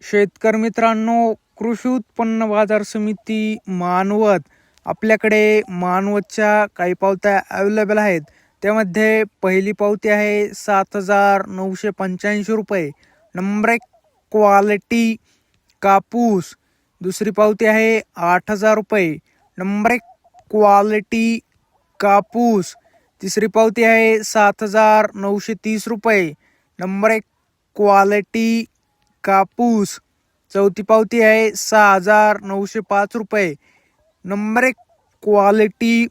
शेतकरी मित्रांनो, कृषी उत्पन्न बाजार समिती मानवत आपल्याकडे मानवतच्या काही पावत्या अवेलेबल आहेत. त्यामध्ये पहिली पावती आहे 7,985 रुपये. नंबर 1 क्वालिटी कापूस. दुसरी पावती आहे 8,000 रुपये. नंबर 1 क्वालिटी कापूस. तिसरी पावती आहे 7,930 रुपये. नंबर 1 क्वालिटी कापूस. चौथी पावती आहे 6,905 रुपये. नंबर 1 क्वालिटी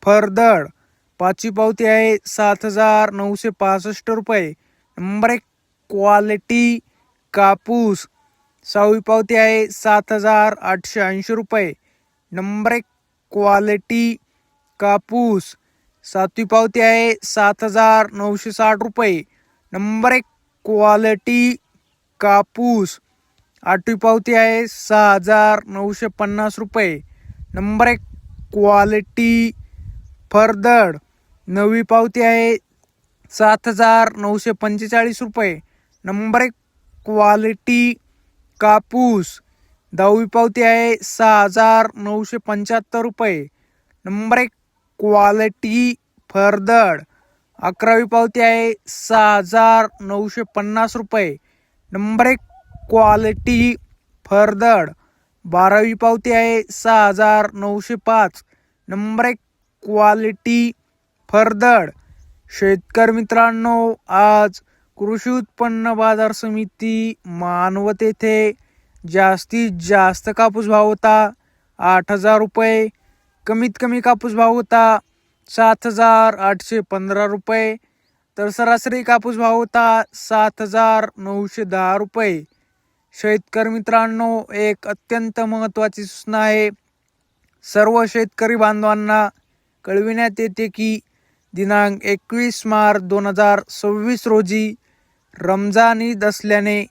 फरदड. पाचवी पावती आहे 7,965 रुपये. नंबर 1 क्वालिटी कापूस. सहावी पावती आहे 7,880 रुपये. नंबर 1 क्वालिटी कापूस. सातवी पावती आहे 7,960 रुपये. नंबर 1 क्वालिटी कापूस. आठवी पावती आहे 6,950 रुपये. नंबर 1 क्वालिटी फरदड. नववी पावती आहे 7,945 रुपये. नंबर 1 क्वालिटी कापूस. दहावी पावती आहे 6,975 रुपये. नंबर 1 क्वालिटी फरदड. अकरावी पावती आहे 6,950 रुपये. नंबर 1 क्वालिटी फरदड. बारावी पावती आहे 6,905. नंबर 1 क्वालिटी फरदड. शेतकरी मित्रांनो, आज कृषी उत्पन्न बाजार समिती मानवत येथे जास्तीत जास्त कापूस भाव होता 8,000 रुपये. कमीत कमी कापूस भाव होता 7,815 रुपये. तर सरासरी कापूस भाव होता 7,910 रुपये. शेतकरी मित्रांनो, एक अत्यंत महत्त्वाची सूचना आहे. सर्व शेतकरी बांधवांना कळविण्यात येते की दिनांक 21 मार्च 2026 रोजी रमजान ईद असल्याने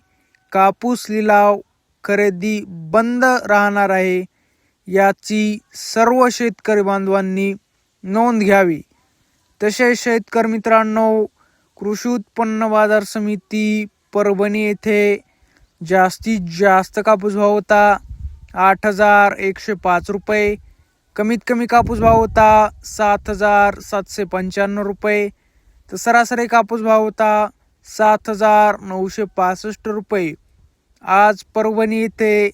कापूस लिलाव खरेदी बंद राहणार आहे. याची सर्व शेतकरी बांधवांनी नोंद घ्यावी. तसेच शेतकरी मित्रांनो, कृषी उत्पन्न बाजार समिती परभणी येथे जास्तीत जास्त कापूस भाव होता 8,105 रुपये. कमीत कमी कापूस भाव होता 7,795 रुपये. तर सरासरी कापूस भाव होता 7,965 रुपये. आज परभणी येथे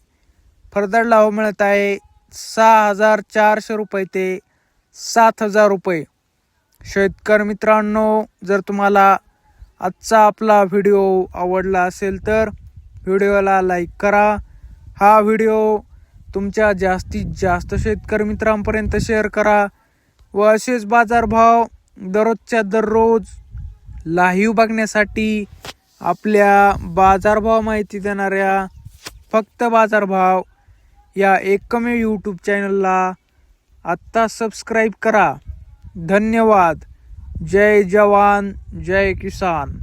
फरदड लाव मिळत आहे 6,400 रुपये ते 7,000 रुपये. शेतकरी मित्रांनो, जर तुम्हाला आजचा आपला व्हिडिओ आवडला असेल तर व्हिडिओला लाईक करा. हा व्हिडिओ तुमच्या जास्तीत जास्त शेतकरी मित्रांपर्यंत शेअर करा व असेच बाजारभाव दररोजच्या दररोज लाईव्ह बघण्यासाठी आपल्या बाजारभाव माहिती देणाऱ्या फक्त बाजारभाव या एकमेव यूट्यूब चॅनलला आत्ता सबस्क्राईब करा. धन्यवाद. जय जवान जय किसान.